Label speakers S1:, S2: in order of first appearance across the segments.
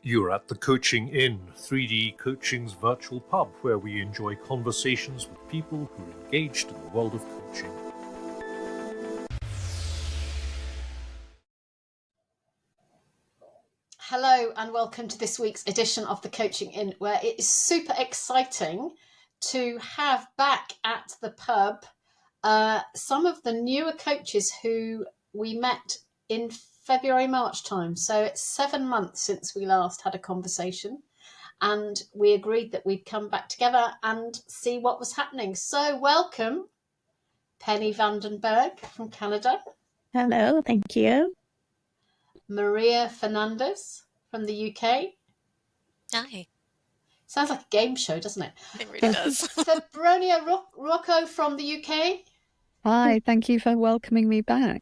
S1: You're at the Coaching Inn, 3D Coaching's virtual pub, where we enjoy conversations with people who are engaged in the world of coaching.
S2: Hello and welcome to this week's edition of the Coaching Inn, where it is super exciting to have back at the pub some of the newer coaches who we met in February, March time. So it's 7 months since we last had a conversation, and we agreed that we'd come back together and see what was happening. So welcome, Penny Vandenberg from Canada.
S3: Hello, thank you.
S2: Maria Fernandes from the UK.
S4: Hi.
S2: Sounds like a game show, doesn't it?
S4: It really does.
S2: Febronia Ruocco from the UK.
S5: Hi, thank you for welcoming me back.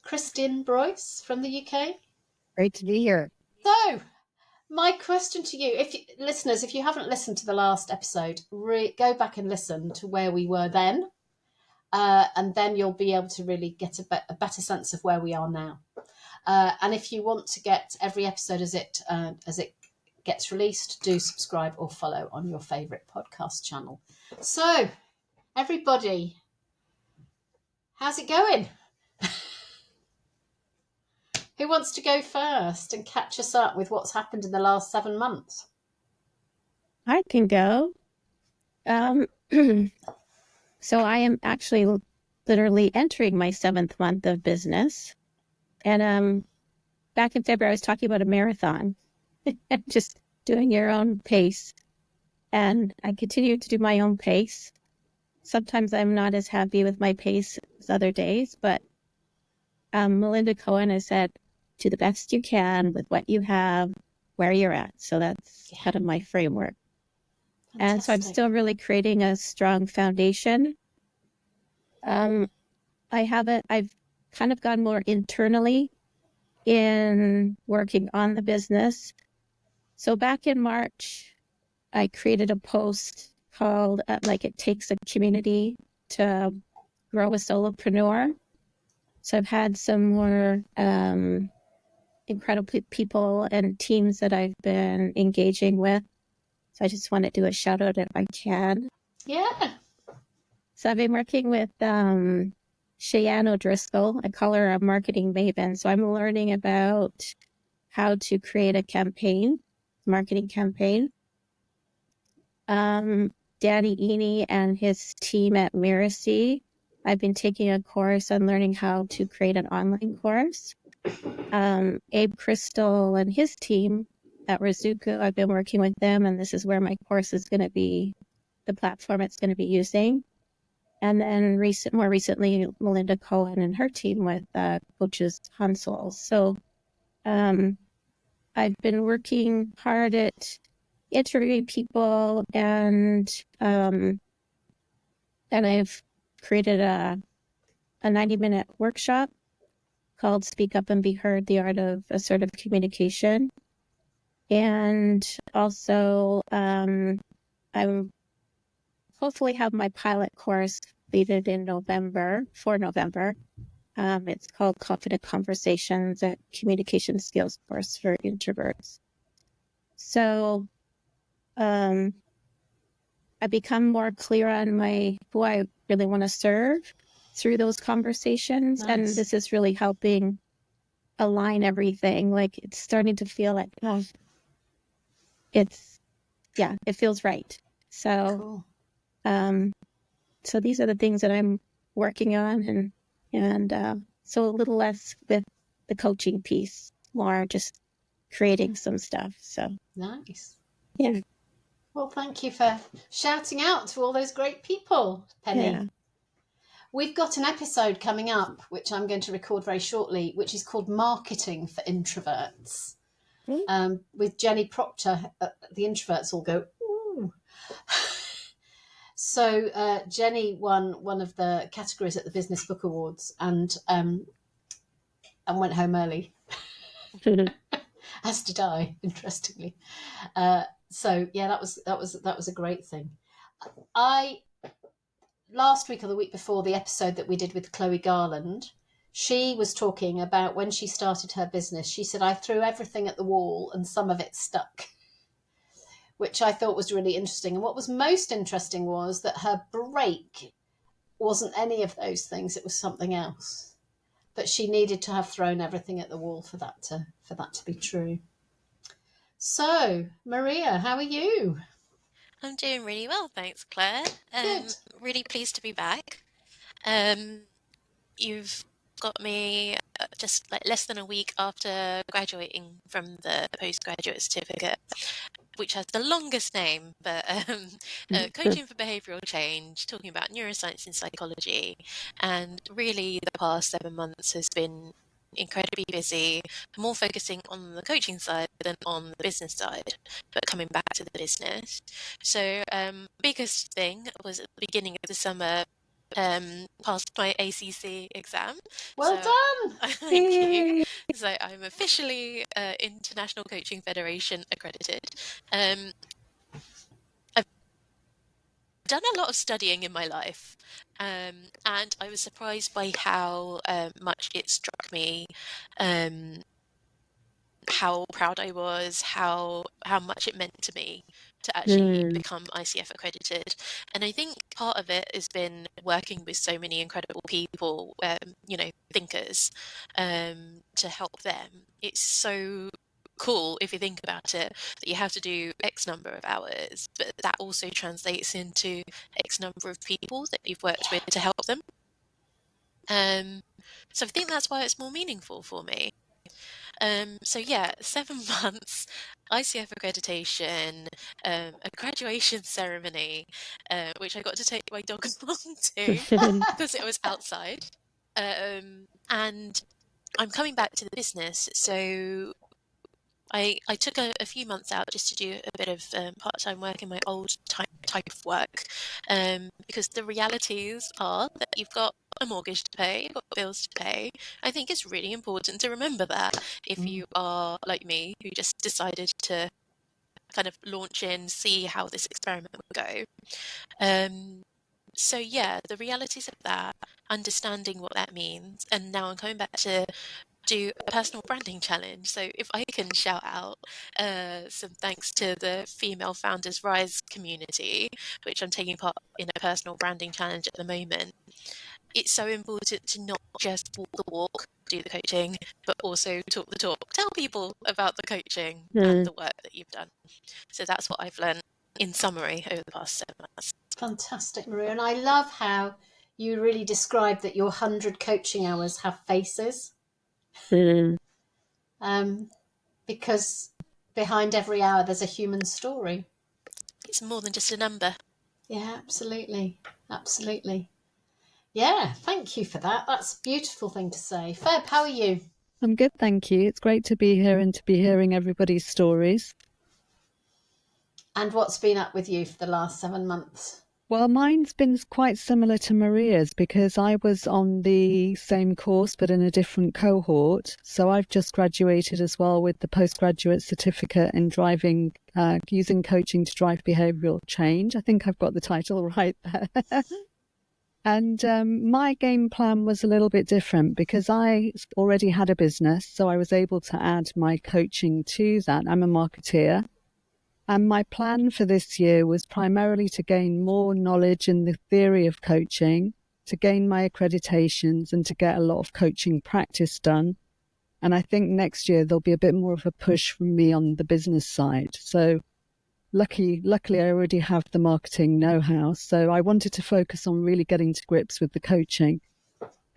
S2: Kristin Bruess from the UK.
S5: Great to be here.
S2: So, my question to you, listeners, if you haven't listened to the last episode, go back and listen to where we were then, and then you'll be able to really get a better sense of where we are now. And if you want to get every episode as it gets released, do subscribe or follow on your favourite podcast channel. So, everybody, how's it going? Who wants to go first and catch us up with what's happened in the last 7 months?
S3: I can go. So I am actually literally entering my 7th month of business. And back in February, I was talking about a marathon, just doing your own pace. And I continue to do my own pace. Sometimes I'm not as happy with my pace as other days, but Melinda Cohen has said, do the best you can with what you have, where you're at. So that's kind of my framework.
S2: Fantastic.
S3: And so I'm still really creating a strong foundation. I've kind of gone more internally in working on the business. So back in March, I created a post called It Takes a Community to Grow a Solopreneur. So I've had some more incredible people and teams that I've been engaging with. So I just want to do a shout out if I can.
S2: Yeah.
S3: So I've been working with Cheyenne O'Driscoll. I call her a marketing maven. So I'm learning about how to create a marketing campaign. Danny Eny and his team at Miracy. I've been taking a course on learning how to create an online course. Abe Crystal and his team at Rizuku, I've been working with them, and this is where my course is going to be, the platform it's going to be using. And then more recently, Melinda Cohen and her team with Coaches Consoles. So I've been working hard at interviewing people, and I've created a 90-minute workshop called Speak Up and Be Heard, The Art of Assertive Communication. And also, I hopefully have my pilot course completed in November. It's called Confident Conversations, a communication skills course for introverts. So I've become more clear on who I really want to serve through those conversations.
S2: Nice.
S3: And this is really helping align everything. Like, it's starting to feel like, it feels right. So,
S2: Cool.
S3: So these are the things that I'm working on, and so a little less with the coaching piece, more just creating some stuff. So
S2: Nice.
S3: yeah.
S2: Well, thank you for shouting out to all those great people, Penny.
S3: Yeah.
S2: We've got an episode coming up, which I'm going to record very shortly, which is called Marketing for Introverts. With Jenny Proctor. The introverts all go, ooh. So Jenny won one of the categories at the Business Book Awards and went home early. As did I, interestingly. So yeah, that was a great thing. Last week or the week before, the episode that we did with Chloe Garland, she was talking about when she started her business. She said, I threw everything at the wall and some of it stuck, which I thought was really interesting. And what was most interesting was that her break wasn't any of those things. It was something else. But she needed to have thrown everything at the wall for that to be true. So, Maria, how are you?
S4: I'm doing really well, thanks, Claire.
S2: Good.
S4: Really pleased to be back. You've got me just like less than a week after graduating from the postgraduate certificate, which has the longest name, but coaching for behavioural change, talking about neuroscience and psychology. And really the past 7 months has been incredibly busy, more focusing on the coaching side than on the business side, but coming back to the business. So biggest thing was at the beginning of the summer, passed my ACC exam.
S2: Well done.
S4: Thank you. So I'm officially International Coaching Federation accredited. I've done a lot of studying in my life, and I was surprised by how much it struck me, how proud I was, how much it meant to me to actually become ICF accredited. And I think part of it has been working with so many incredible people, thinkers, to help them. It's so cool if you think about it, that you have to do X number of hours, but that also translates into X number of people that you've worked with to help them. So I think that's why it's more meaningful for me. 7 months, ICF accreditation, a graduation ceremony, which I got to take my dog along to because it was outside. And I'm coming back to the business, so I took a few months out just to do a bit of part-time work in my old type of work, because the realities are that you've got a mortgage to pay, you've got bills to pay. I think it's really important to remember that if you are like me, who just decided to kind of launch in, see how this experiment would go. The realities of that, understanding what that means, and now I'm coming back to do a personal branding challenge. So if I can shout out some thanks to the Female Founders Rise community, which I'm taking part in a personal branding challenge at the moment. It's so important to not just walk the walk, do the coaching, but also talk the talk. Tell people about the coaching and the work that you've done. So that's what I've learned in summary over the past 7 months.
S2: Fantastic, Maria. And I love how you really described that your 100 coaching hours have faces. Because behind every hour there's a human story.
S4: It's more than just a number.
S2: Yeah, absolutely. Yeah, thank you for that. That's a beautiful thing to say. Feb, how are you?
S5: I'm good, thank you. It's great to be here and to be hearing everybody's stories.
S2: And what's been up with you for the last 7 months?
S5: Well, mine's been quite similar to Maria's because I was on the same course but in a different cohort. So I've just graduated as well with the postgraduate certificate in driving, using coaching to drive behavioural change. I think I've got the title right there. And my game plan was a little bit different because I already had a business, so I was able to add my coaching to that. I'm a marketeer. And my plan for this year was primarily to gain more knowledge in the theory of coaching, to gain my accreditations and to get a lot of coaching practice done. And I think next year there'll be a bit more of a push from me on the business side. So luckily, I already have the marketing know-how. So I wanted to focus on really getting to grips with the coaching.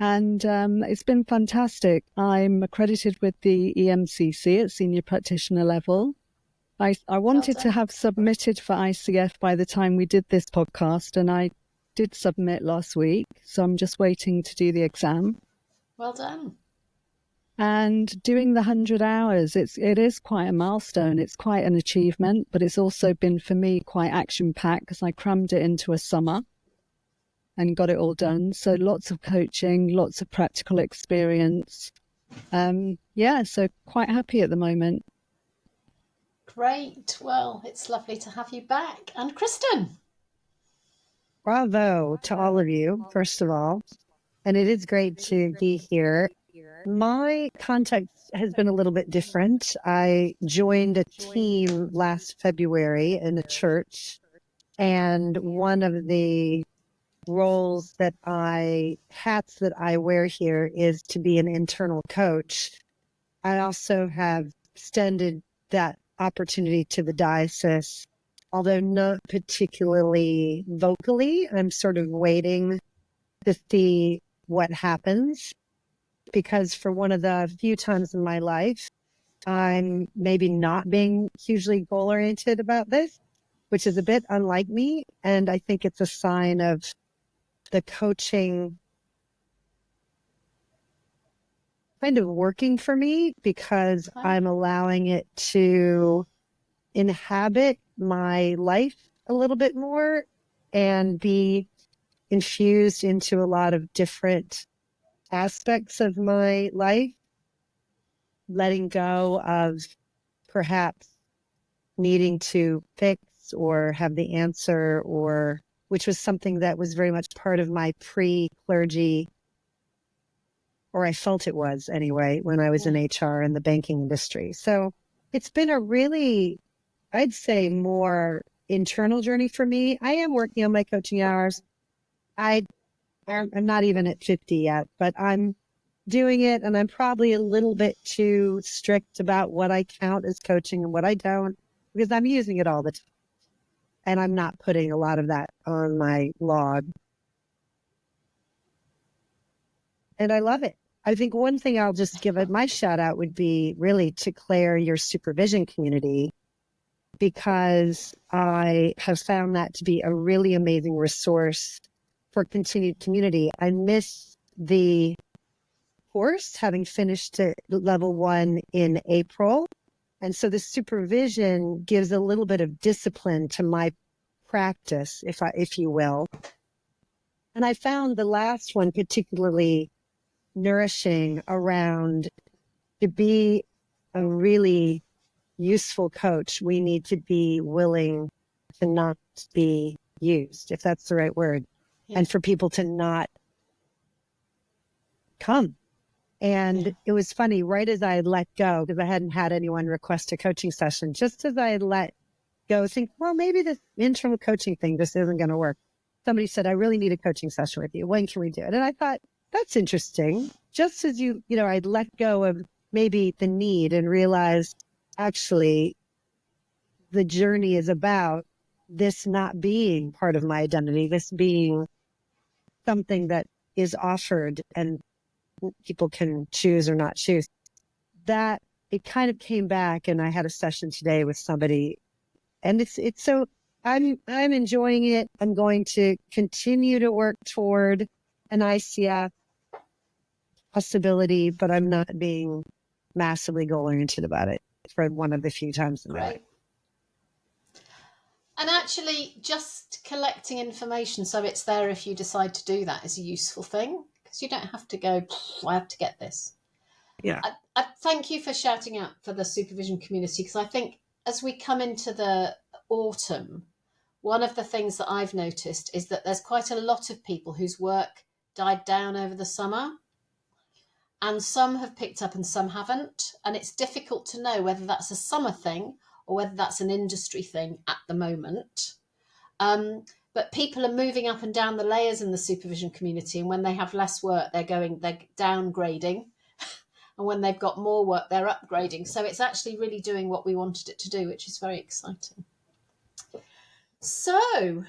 S5: And it's been fantastic. I'm accredited with the EMCC at senior practitioner level. I wanted to have submitted for ICF by the time we did this podcast, and I did submit last week. So I'm just waiting to do the exam.
S2: Well done.
S5: And doing the 100 hours, it is quite a milestone. It's quite an achievement, but it's also been for me quite action-packed because I crammed it into a summer and got it all done. So lots of coaching, lots of practical experience. So quite happy at the moment.
S2: Great. Well, it's lovely to have you back. And Kristin.
S6: Bravo to all of you, first of all. And it is great to be here.
S5: My context has been a little bit different. I joined a team last February in a church, and one of the hats that I wear here is to be an internal coach. I also have extended that opportunity to the diocese, although not particularly vocally. I'm sort of waiting to see what happens, because for one of the few times in my life, I'm maybe not being hugely goal-oriented about this, which is a bit unlike me. And I think it's a sign of the coaching kind of working for me, because I'm allowing it to inhabit my life a little bit more and be infused into a lot of different aspects of my life, letting go of perhaps needing to fix or have the answer, or which was something that was very much part of my pre-clergy, or I felt it was anyway, when I was in HR and the banking industry. So it's been a really, I'd say, more internal journey for me. I am working on my coaching hours. I'm not even at 50 yet, but I'm doing it, and I'm probably a little bit too strict about what I count as coaching and what I don't, because I'm using it all the time. And I'm not putting a lot of that on my log. And I love it. I think one thing I'll just give my shout out would be really to Claire, your supervision community, because I have found that to be a really amazing resource for continued community. I miss the course, having finished at level 1 in April. And so the supervision gives a little bit of discipline to my practice, if you will. And I found the last one particularly nourishing around, to be a really useful coach, we need to be willing to not be used, if that's the right word, and for people to not come. And it was funny, right as I let go, because I hadn't had anyone request a coaching session, just as I let go, think, well, maybe this internal coaching thing just isn't going to work. Somebody said, I really need a coaching session with you. When can we do it? And I thought, that's interesting. Just as I'd let go of maybe the need and realized, actually, the journey is about this not being part of my identity, this being something that is offered and people can choose or not choose. That it kind of came back, and I had a session today with somebody, and it's so I'm enjoying it. I'm going to continue to work toward an ICF possibility, but I'm not being massively goal oriented about it for one of the few times in my life.
S2: And actually, just collecting information so it's there if you decide to do that is a useful thing, because you don't have to go, I have to get this.
S5: Yeah.
S2: I thank you for shouting out for the supervision community, because I think as we come into the autumn, one of the things that I've noticed is that there's quite a lot of people whose work died down over the summer, and some have picked up and some haven't. And it's difficult to know whether that's a summer thing or whether that's an industry thing at the moment. But people are moving up and down the layers in the supervision community. And when they have less work, they're downgrading. And when they've got more work, they're upgrading. So it's actually really doing what we wanted it to do, which is very exciting. So,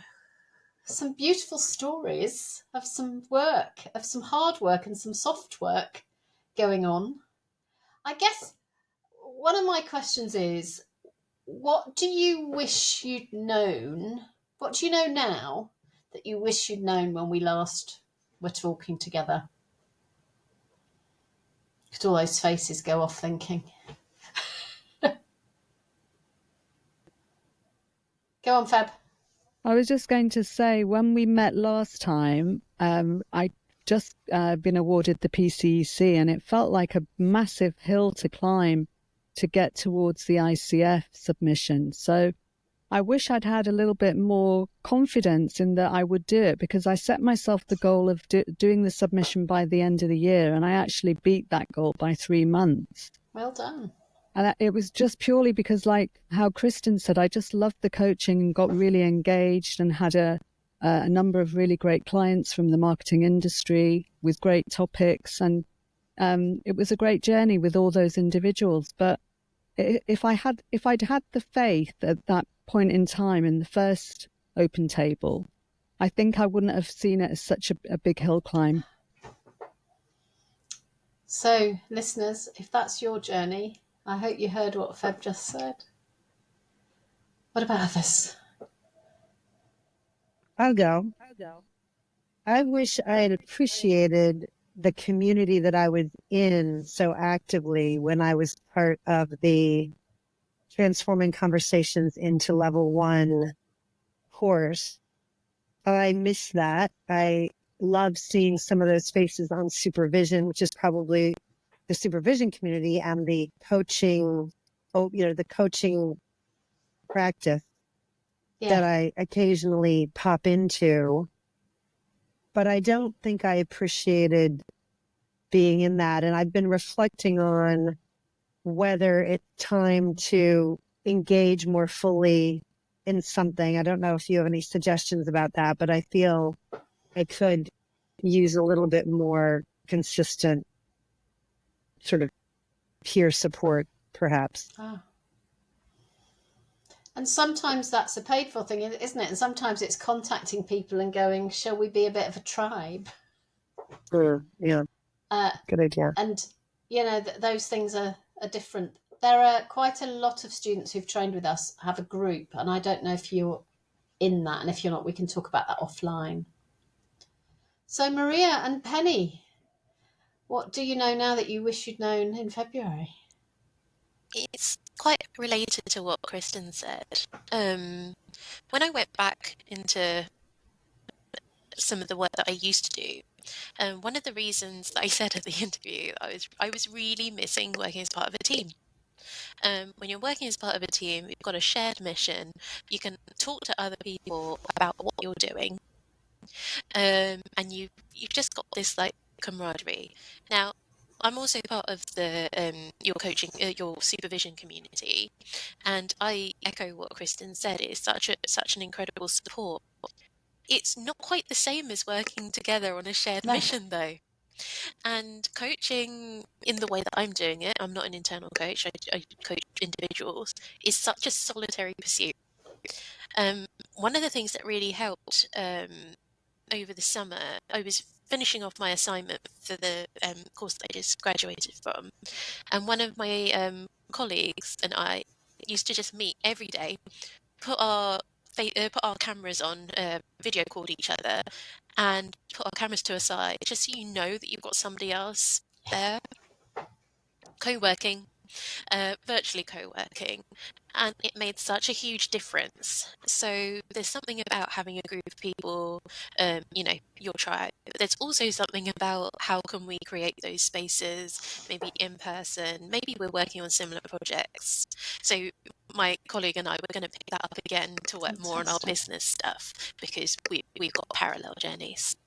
S2: some beautiful stories of some work, of some hard work and some soft work going on. I guess one of my questions is, what do you wish you'd known? What do you know now that you wish you'd known when we last were talking together? Could all those faces go off thinking? Go on, Feb.
S5: I was just going to say, when we met last time, I just been awarded the PCEC, and it felt like a massive hill to climb to get towards the ICF submission. So I wish I'd had a little bit more confidence in that I would do it, because I set myself the goal of doing the submission by the end of the year, and I actually beat that goal by 3 months.
S2: Well done.
S5: And it was just purely because, like how Kristin said, I just loved the coaching and got really engaged and had a number of really great clients from the marketing industry with great topics. And it was a great journey with all those individuals. But if I'd had the faith at that point in time in the first open table, I think I wouldn't have seen it as such a big hill climb.
S2: So, listeners, if that's your journey, I hope you heard what Feb just said. What about others?
S6: I'll go. I wish I had appreciated the community that I was in so actively when I was part of the Transforming Conversations into Level 1 course. I miss that. I love seeing some of those faces on supervision, which is probably the supervision community, and the coaching, the coaching practice that I occasionally pop into. But I don't think I appreciated being in that. And I've been reflecting on whether it's time to engage more fully in something. I don't know if you have any suggestions about that, but I feel I could use a little bit more consistent sort of peer support, perhaps.
S2: Ah. And sometimes that's a paid for thing, isn't it? And sometimes it's contacting people and going, shall we be a bit of a tribe?
S6: Yeah. Good idea.
S2: And, those things are different. There are quite a lot of students who've trained with us have a group, and I don't know if you're in that, and if you're not, we can talk about that offline. So Maria and Penny, what do you know now that you wish you'd known in February?
S4: It's quite related to what Kristin said. When I went back into some of the work that I used to do, one of the reasons that I said at the interview, I was really missing working as part of a team. When you're working as part of a team, you've got a shared mission. You can talk to other people about what you're doing, and you've just got this like camaraderie. Now, I'm also part of the your supervision community, and I echo what Kristin said. It's such an incredible support. It's not quite the same as working together on a shared mission, though. And coaching in the way that I'm doing it, I'm not an internal coach, I coach individuals, is such a solitary pursuit. One of the things that really helped over the summer, I was finishing off my assignment for the course that I just graduated from, and one of my colleagues and I used to just meet every day, put our cameras on, video called each other, and put our cameras to a side, just so you know that you've got somebody else there, co-working, virtually co-working, and it made such a huge difference. So there's something about having a group of people, your tribe. There's also something about how can we create those spaces, maybe in person, maybe we're working on similar projects. So my colleague and I were going to pick that up again to work more on our business stuff, because we've got parallel journeys.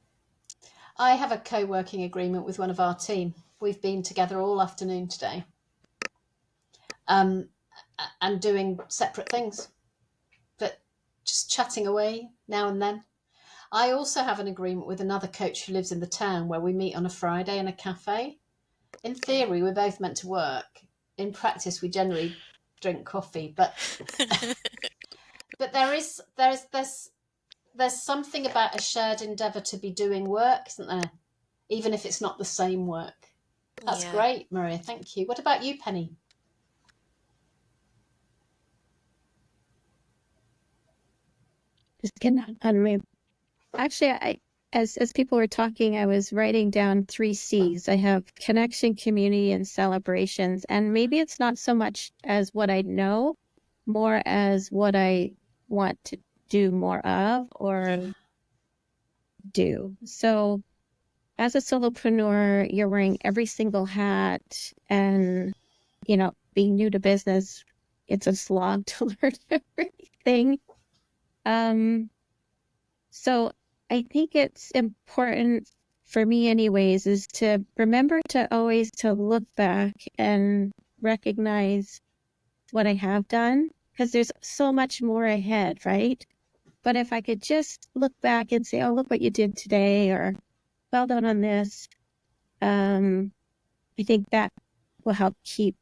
S2: I have a co-working agreement with one of our team. We've been together all afternoon today, and doing separate things, but just chatting away now and then. I also have an agreement with another coach who lives in the town, where we meet on a Friday in a cafe. In theory, we're both meant to work. In practice, we generally drink coffee, but but there's something about a shared endeavour to be doing work, isn't there? Even if it's not the same work. That's great, Maria. Thank you. What about you, Penny?
S3: Just getting on me. Actually, as people were talking, I was writing down 3 C's. I have connection, community, and celebrations. And maybe it's not so much as what I know, more as what I want to do more of or do. So as a solopreneur, you're wearing every single hat, and, being new to business, it's a slog to learn everything. So I think it's important for me anyways, is to remember to always to look back and recognize what I have done, because there's so much more ahead, right? But if I could just look back and say, oh, look what you did today, or well done on this, I think that will help keep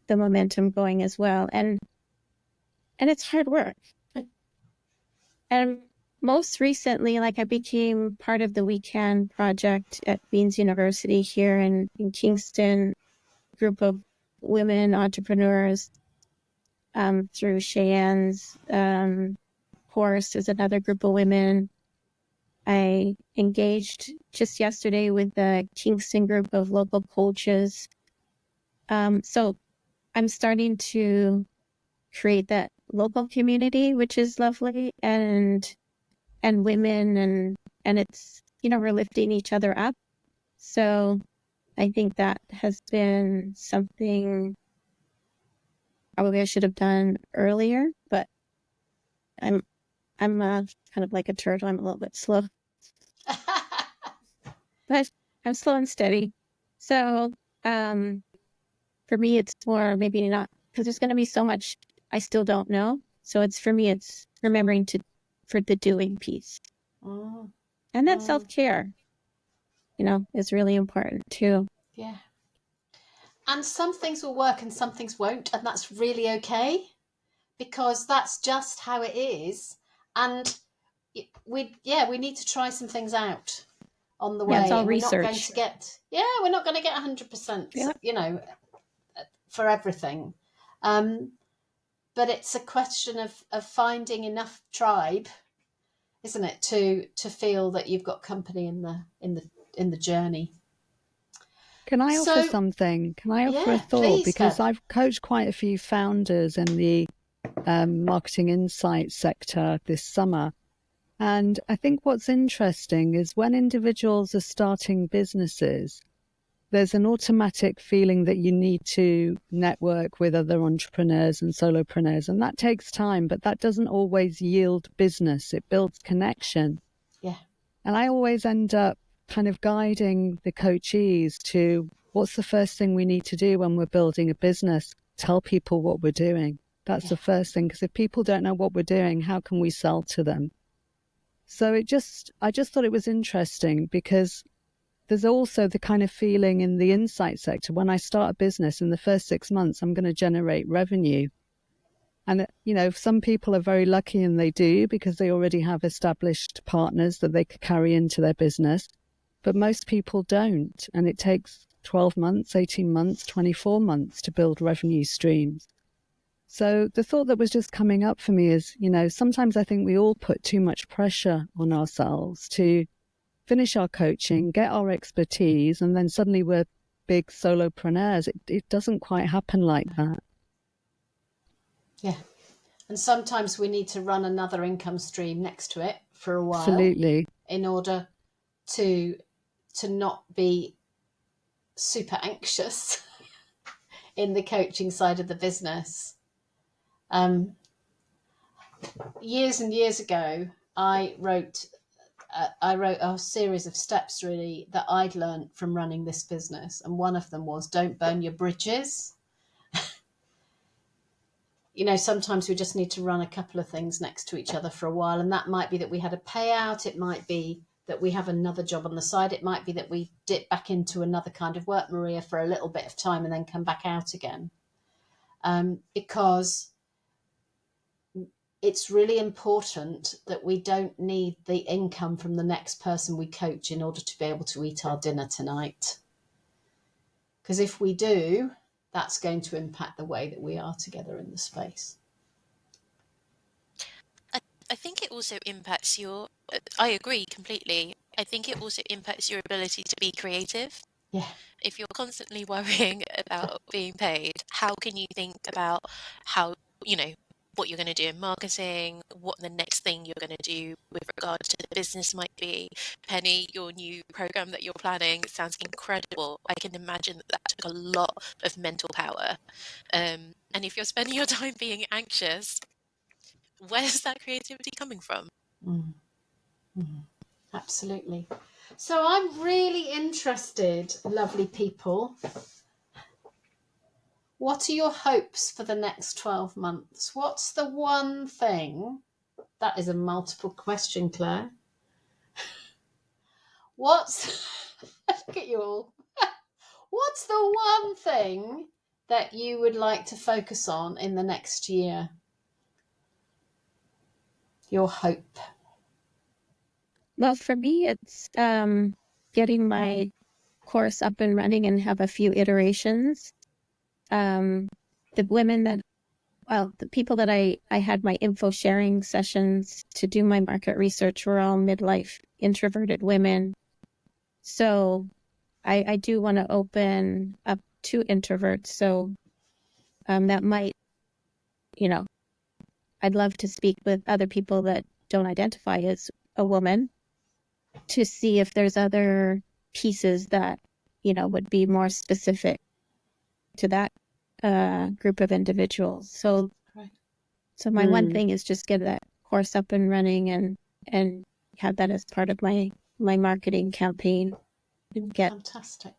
S3: the momentum going as well. And it's hard work. And most recently, like, I became part of the We Can project at Queen's University here in Kingston, group of women entrepreneurs, through Cheyenne's course is another group of women. I engaged just yesterday with the Kingston group of local coaches. So I'm starting to create that local community, which is lovely, and women, and it's, we're lifting each other up. So I think that has been something probably I should have done earlier, but I'm kind of like a turtle. I'm a little bit slow, but I'm slow and steady. So for me, it's more maybe not, because there's going to be so much I still don't know. So it's, for me, it's remembering for the doing piece.
S2: Mm,
S3: And that self-care, is really important too.
S2: yeah. And some things will work and some things won't, and that's really okay, because that's just how it is. And we need to try some things out on the way.
S3: Yeah, it's all
S2: and
S3: research.
S2: We're not going to get 100%, for everything. But it's a question of finding enough tribe, isn't it, to feel that you've got company in the journey.
S5: Can I offer something? Can I offer a thought?
S2: Please,
S5: because
S2: Bev.
S5: I've coached quite a few founders in the marketing insight sector this summer. And I think what's interesting is when individuals are starting businesses, there's an automatic feeling that you need to network with other entrepreneurs and solopreneurs. And that takes time, but that doesn't always yield business. It builds connection.
S2: Yeah.
S5: And I always end up kind of guiding the coachees to what's the first thing we need to do when we're building a business? Tell people what we're doing. That's the first thing, because if people don't know what we're doing, how can we sell to them? So I just thought it was interesting, because there's also the kind of feeling in the insight sector, when I start a business, in the first 6 months, I'm going to generate revenue. And, some people are very lucky, and they do, because they already have established partners that they could carry into their business. But most people don't. And it takes 12 months, 18 months, 24 months to build revenue streams. So the thought that was just coming up for me is, sometimes I think we all put too much pressure on ourselves to finish our coaching, get our expertise, and then suddenly we're big solopreneurs. It doesn't quite happen like that.
S2: Yeah. And sometimes we need to run another income stream next to it for a while.
S5: Absolutely.
S2: In order to not be super anxious in the coaching side of the business. Years and years ago, I wrote a series of steps, really, that I'd learned from running this business. And one of them was, don't burn your bridges. Sometimes we just need to run a couple of things next to each other for a while. And that might be that we had a payout. It might be that we have another job on the side. It might be that we dip back into another kind of work, Maria, for a little bit of time and then come back out again. Because it's really important that we don't need the income from the next person we coach in order to be able to eat our dinner tonight. Because if we do, that's going to impact the way that we are together in the space.
S4: I think it also impacts I agree completely. I think it also impacts your ability to be creative.
S2: Yeah.
S4: If you're constantly worrying about being paid, how can you think about how, what you're going to do in marketing, what the next thing you're going to do with regards to the business might be. Penny, your new program that you're planning sounds incredible. I can imagine that took a lot of mental power. And if you're spending your time being anxious, where's that creativity coming from?
S2: Absolutely. So I'm really interested, lovely people. What are your hopes for the next 12 months? What's the one thing? That is a multiple question, Claire. Look at you all. What's the one thing that you would like to focus on in the next year? Your hope.
S3: Well, for me, it's getting my course up and running and have a few iterations. The people that I had my info sharing sessions to do my market research were all midlife introverted women. So I do want to open up to introverts. So that might, I'd love to speak with other people that don't identify as a woman to see if there's other pieces that, would be more specific to that group of individuals. So my one thing is just get that course up and running and have that as part of my marketing campaign and get
S2: fantastic,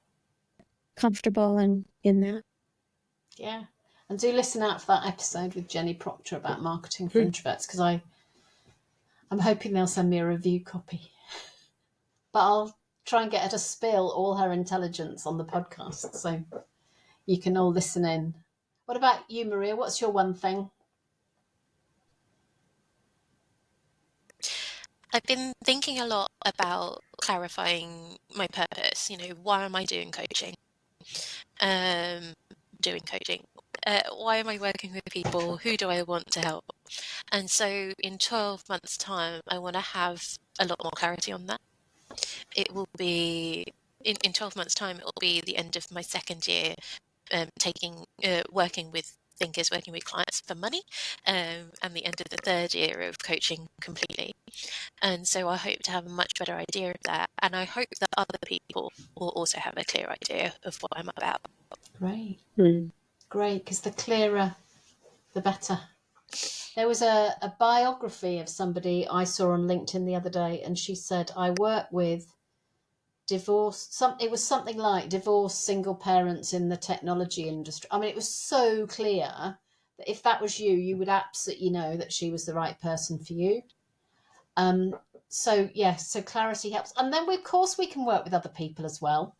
S3: comfortable and in that.
S2: Yeah. And do listen out for that episode with Jenny Proctor about marketing for introverts, because I'm hoping they'll send me a review copy. But I'll try and get her to spill all her intelligence on the podcast so you can all listen in. What about you, Maria? What's your one thing?
S4: I've been thinking a lot about clarifying my purpose. Why am I doing coaching? Why am I working with people? Who do I want to help? And so in 12 months' time, I want to have a lot more clarity on that. It will be, in 12 months' time, it will be the end of my second year working with thinkers, working with clients for money, and the end of the third year of coaching completely. And so I hope to have a much better idea of that. And I hope that other people will also have a clear idea of what I'm about.
S2: Great. Great, because the clearer, the better. There was a biography of somebody I saw on LinkedIn the other day, and she said, I work with it was something like divorced single parents in the technology industry. I mean, it was so clear that if that was you, you would absolutely know that she was the right person for you. So clarity helps. And then, of course, we can work with other people as well.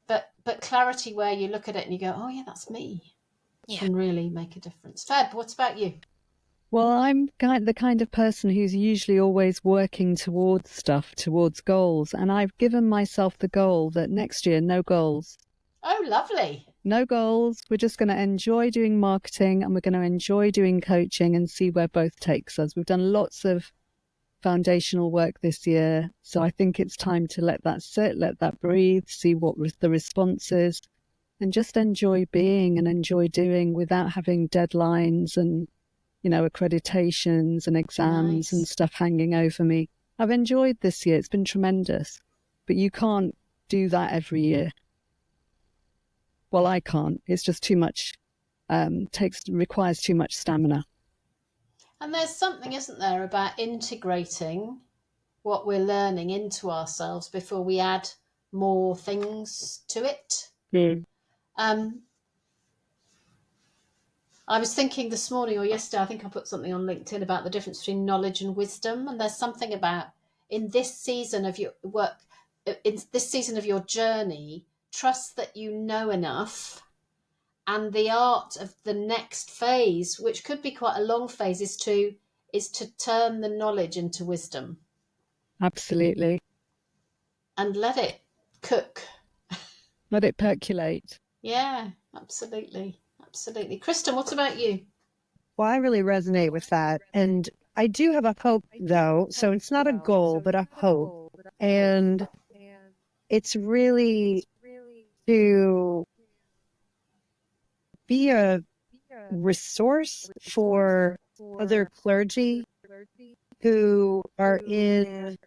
S2: But clarity where you look at it and you go, oh, yeah, that's me, can really make a difference. Feb, what about you?
S5: Well, I'm the kind of person who's usually always working towards goals. And I've given myself the goal that next year, no goals.
S2: Oh, lovely.
S5: No goals. We're just going to enjoy doing marketing and we're going to enjoy doing coaching and see where both takes us. We've done lots of foundational work this year. So I think it's time to let that sit, let that breathe, see what the response is, and just enjoy being and enjoy doing without having deadlines and, accreditations and exams and stuff hanging over me. I've enjoyed this year. It's been tremendous. But you can't do that every year. Well, I can't. It's just too much, requires too much stamina.
S2: And there's something, isn't there, about integrating what we're learning into ourselves before we add more things to it. I was thinking this morning or yesterday, I think I put something on LinkedIn about the difference between knowledge and wisdom. And there's something about in this season of your work, in this season of your journey, trust that you know enough. And the art of the next phase, which could be quite a long phase, is to turn the knowledge into wisdom.
S5: Absolutely.
S2: And let it cook.
S5: Let it percolate.
S2: Yeah, absolutely. Absolutely. Kristin, what about you?
S6: Well, I really resonate with that. And I do have a hope, though. So it's not a goal, but a hope. And it's really to be a resource for other clergy who are in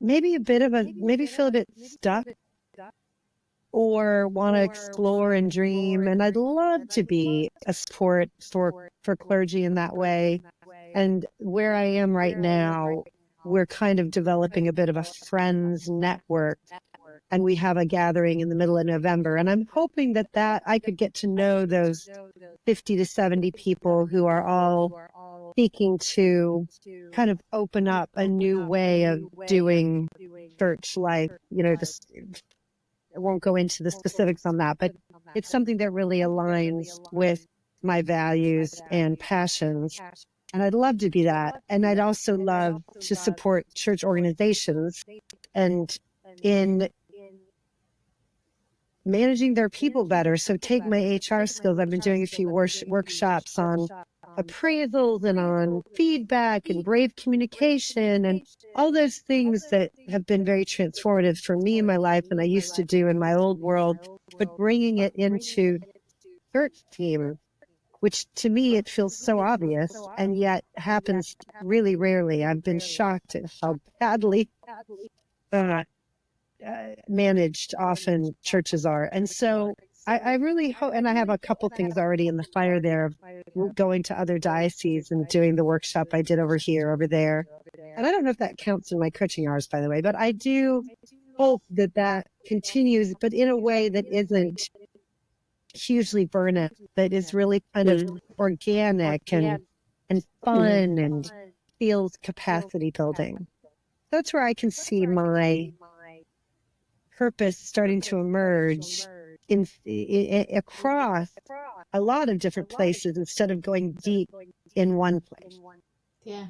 S6: maybe feel a bit stuck or want to explore and dream. And I'd love to be a support for clergy in that way. And where I am right now, we're kind of developing a bit of a friends network. And we have a gathering in the middle of November. And I'm hoping that I could get to know those 50 to 70 people who are all seeking to kind of open up a new way of doing church life. I won't go into the specifics on that, but it's something that really aligns with my values and passions. And I'd love to be that. And I'd also love to support church organizations and in managing their people better. So take my HR skills. I've been doing a few workshops on appraisals and on feedback and brave communication and all those things that have been very transformative for me in my life and I used to do in my old world, but bringing it into church team, which to me, it feels so obvious and yet happens really rarely. I've been shocked at how badly managed often churches are. And so I really hope, and I have a couple things already in the fire there of going to other dioceses and doing the workshop I did over there. And I don't know if that counts in my coaching hours, by the way, but I do hope that continues, but in a way that isn't hugely burnout, that is really kind of organic and fun and feels capacity building. That's where I can see my purpose starting to emerge across a lot of different places instead of going deep in one place.
S2: Yeah.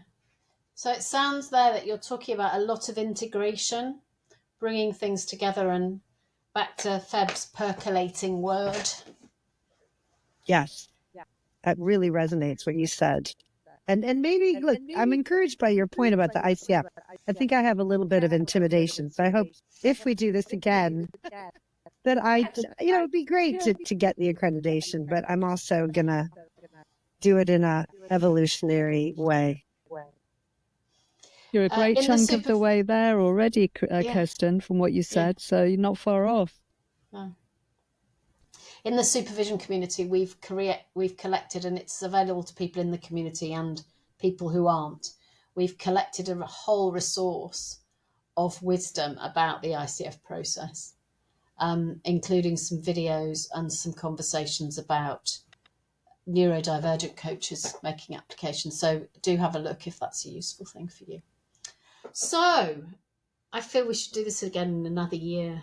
S2: So it sounds there that you're talking about a lot of integration, bringing things together, and back to Feb's percolating word.
S6: Yes, that really resonates what you said. And maybe, look, I'm encouraged by your point about the ICF. I think I have a little bit of intimidation. So I hope if we do this again, that it'd be great to get the accreditation, but I'm also going to do it in a evolutionary way.
S5: You're a great chunk of the way there already, Kristin, from what you said. So you're not far off.
S2: No. In the supervision community, we've collected, and it's available to people in the community and people who aren't. We've collected a whole resource of wisdom about the ICF process, including some videos and some conversations about neurodivergent coaches making applications. So do have a look if that's a useful thing for you. So I feel we should do this again in another year.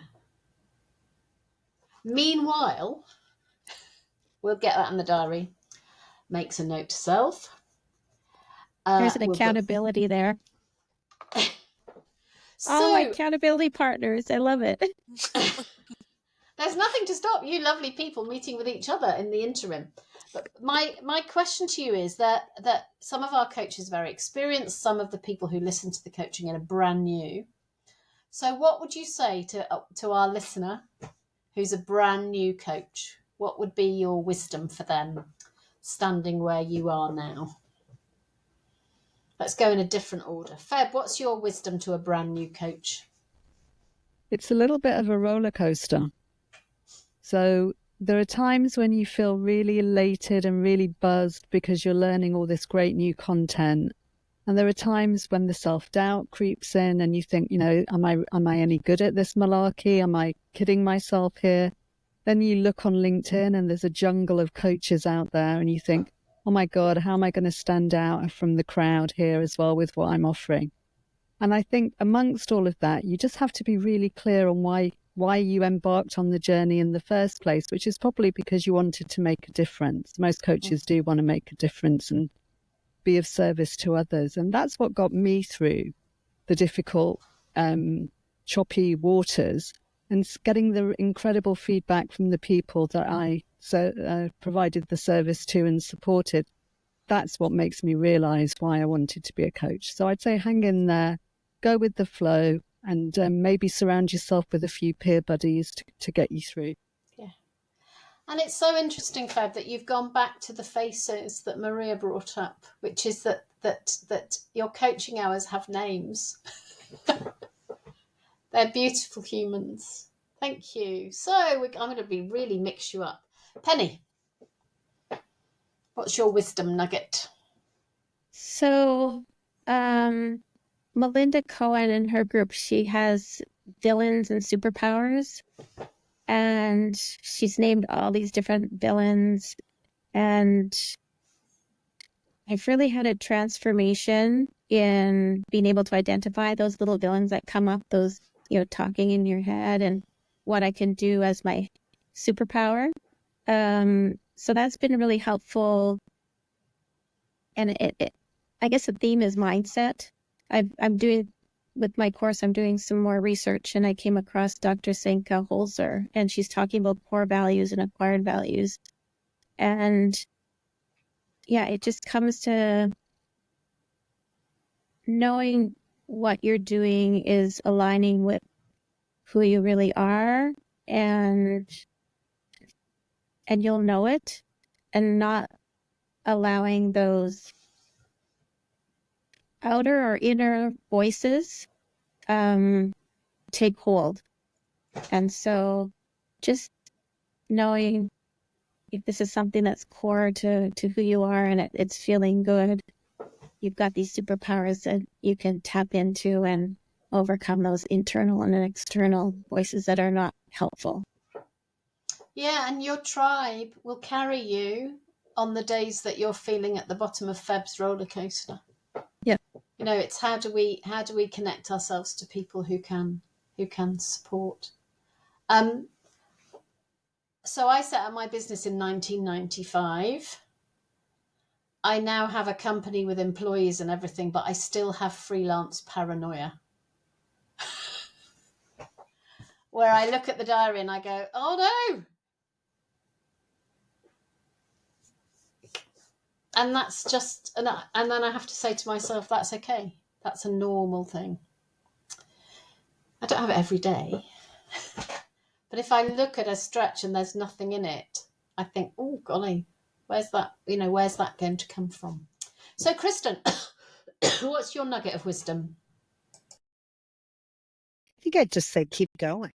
S2: Meanwhile, we'll get that in the diary. Makes a note to self.
S3: There's an accountability there. All my accountability partners. I love it.
S2: There's nothing to stop you lovely people meeting with each other in the interim. But my question to you is that some of our coaches are very experienced, some of the people who listen to the coaching are brand new. So what would you say to our listener who's a brand new coach? What would be your wisdom for them standing where you are now? Let's go in a different order. Feb, what's your wisdom to a brand new coach?
S5: It's a little bit of a roller coaster. So there are times when you feel really elated and really buzzed because you're learning all this great new content. And there are times when the self-doubt creeps in and you think, am I any good at this malarkey? Am I kidding myself here? Then you look on LinkedIn and there's a jungle of coaches out there and you think, oh my God, how am I going to stand out from the crowd here as well with what I'm offering? And I think amongst all of that, you just have to be really clear on why you embarked on the journey in the first place, which is probably because you wanted to make a difference. Most coaches do want to make a difference and be of service to others. And that's what got me through the difficult, choppy waters and getting the incredible feedback from the people that I provided the service to and supported. That's what makes me realize why I wanted to be a coach. So I'd say hang in there, go with the flow, and maybe surround yourself with a few peer buddies to get you through.
S2: Yeah. And it's so interesting, Feb, that you've gone back to the faces that Maria brought up, which is that your coaching hours have names. They're beautiful humans. Thank you. So I'm going to really mix you up. Penny, what's your wisdom nugget?
S3: So, Melinda Cohen and her group, she has villains and superpowers, and she's named all these different villains. And I've really had a transformation in being able to identify those little villains that come up, those, talking in your head, and what I can do as my superpower. So that's been really helpful. And I guess the theme is mindset. I'm doing, with my course, I'm doing some more research, and I came across Dr. Senka Holzer, and she's talking about core values and acquired values. And yeah, it just comes to knowing what you're doing is aligning with who you really are, and you'll know it, and not allowing those outer or inner voices take hold. And so just knowing if this is something that's core to who you are, and it's feeling good, you've got these superpowers that you can tap into and overcome those internal and external voices that are not helpful.
S2: Yeah, and your tribe will carry you on the days that you're feeling at the bottom of Feb's roller coaster.
S3: Yeah.
S2: It's how do we connect ourselves to people who can support. So I set up my business in 1995. I now have a company with employees and everything, but I still have freelance paranoia. Where I look at the diary and I go, oh no. And that's just, and then I have to say to myself, that's okay. That's a normal thing. I don't have it every day. But if I look at a stretch and there's nothing in it, I think, oh, golly, where's that going to come from? So, Kristin, what's your nugget of wisdom?
S6: I think I'd just say keep going.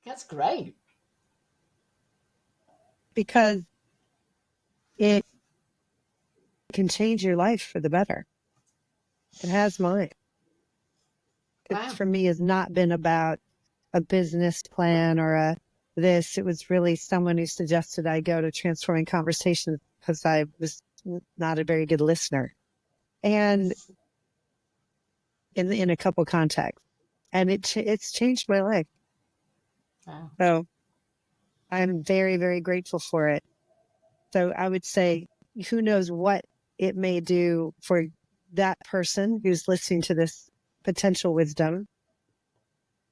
S2: That's great.
S6: Because it can change your life for the better. It has mine.
S2: Wow.
S6: It, for me, has not been about a business plan or this. It was really someone who suggested I go to Transforming Conversations because I was not a very good listener. And in a couple contexts. And it's changed my life.
S2: Wow.
S6: So I'm very, very grateful for it. So I would say, who knows what it may do for that person who's listening to this potential wisdom,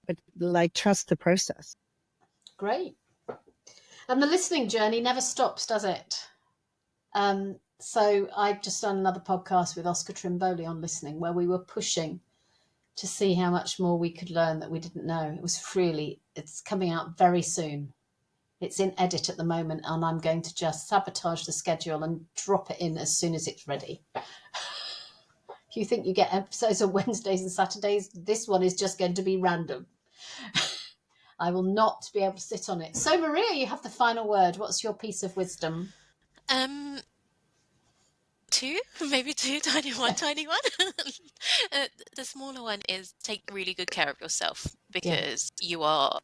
S6: but trust the process.
S2: Great. And the listening journey never stops, does it? So I've just done another podcast with Oscar Trimboli on listening, where we were pushing to see how much more we could learn that we didn't know. It's coming out very soon. It's in edit at the moment, and I'm going to just sabotage the schedule and drop it in as soon as it's ready. If you think you get episodes on Wednesdays and Saturdays, this one is just going to be random. I will not be able to sit on it. So, Maria, you have the final word. What's your piece of wisdom?
S4: Two, maybe two, tiny one. The smaller one is take really good care of yourself, because you are,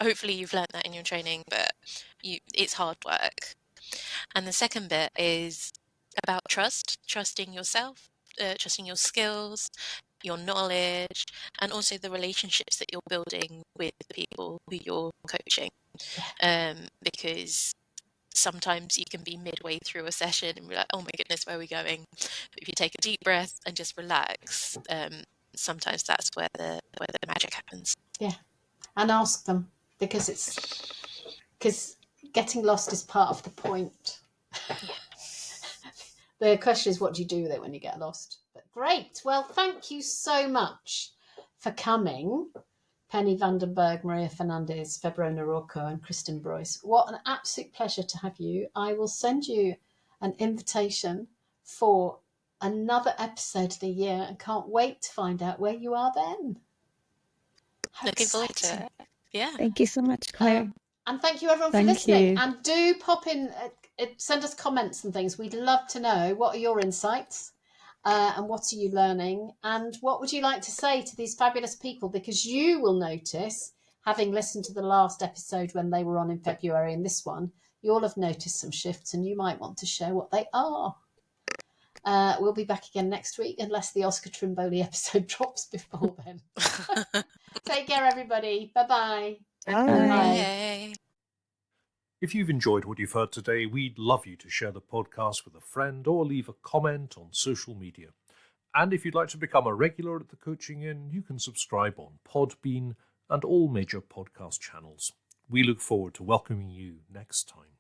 S4: hopefully you've learned that in your training, but it's hard work. And the second bit is about trusting yourself, trusting your skills, your knowledge, and also the relationships that you're building with the people who you're coaching. Because sometimes you can be midway through a session and be like, oh my goodness, where are we going? But if you take a deep breath and just relax, sometimes that's where the magic happens.
S2: Yeah. And ask them, because getting lost is part of the point. The question is, what do you do with it when you get lost? But great. Well, thank you so much for coming Penny Vandenberg, Maria Fernandes, Febronia Ruocco, and Kristin Bruess. What an absolute pleasure to have you. I will send you an invitation for another episode of the year and can't wait to find out where you are then. How
S4: Looking forward
S2: exciting.
S4: to it. Yeah.
S3: Thank you so much, Claire.
S2: And thank you everyone for
S5: Thank
S2: listening.
S5: you.
S2: And do pop in, send us comments and things. We'd love to know, what are your insights and what are you learning? And what would you like to say to these fabulous people? Because you will notice, having listened to the last episode when they were on in February and this one, you'll have noticed some shifts and you might want to share what they are. We'll be back again next week, unless the Oscar Trimboli episode drops before then. Take care, everybody. Bye-bye.
S5: Bye.
S4: Bye.
S1: If you've enjoyed what you've heard today, we'd love you to share the podcast with a friend or leave a comment on social media. And if you'd like to become a regular at the Coaching Inn, you can subscribe on Podbean and all major podcast channels. We look forward to welcoming you next time.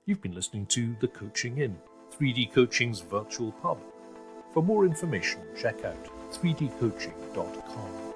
S1: You've been listening to The Coaching Inn, 3D Coaching's virtual pub. For more information, check out 3dcoaching.com.